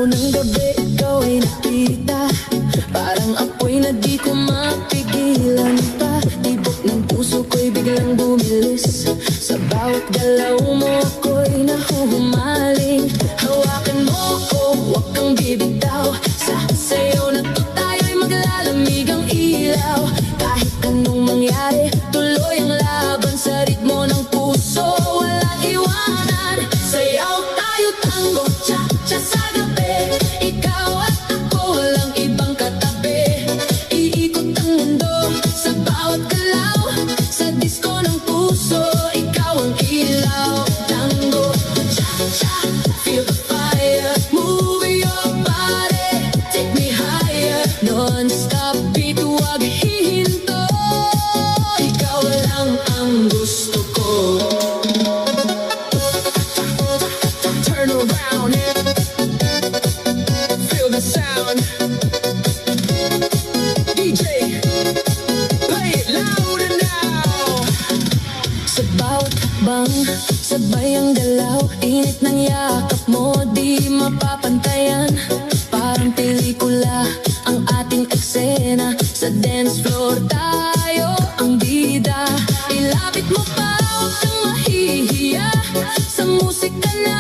Araw ng gabi, ikaw ay nakita. Parang apoy na di ko mapigilan pa. Tibok ng puso ko'y biglang bumilis. Sa bawat galaw mo ako'y nahuhumaling. Hawakan mo ko, huwag kang bibitaw. Sa sayo na to tayo'y maglalamig ang ilaw. Kahit anong mangyari, tuloy ang laban sa ritmo ng puso. Walang iwanan, sayaw tayo tango, cha-cha sa gabi. Ikaw at ako, walang ibang katabi. Iikot ang mundo sa bawat galaw. Sa disco ng puso, ikaw ang ilaw. Tango, cha-cha, feel the fire. Move your body, take me higher. Non-stop beat, huwag hihinto. Ikaw lang ang gusto ko. Turn around, feel the sound. DJ, play it louder now. Sa bawat hakbang, sabay ang galaw. Init ng yakap mo, di mapapantayan. Parang pelikula ang ating eksena. Sa dance floor tayo ang bida. Ilapit mo pa, huwag kang mahihiya. Sa musika na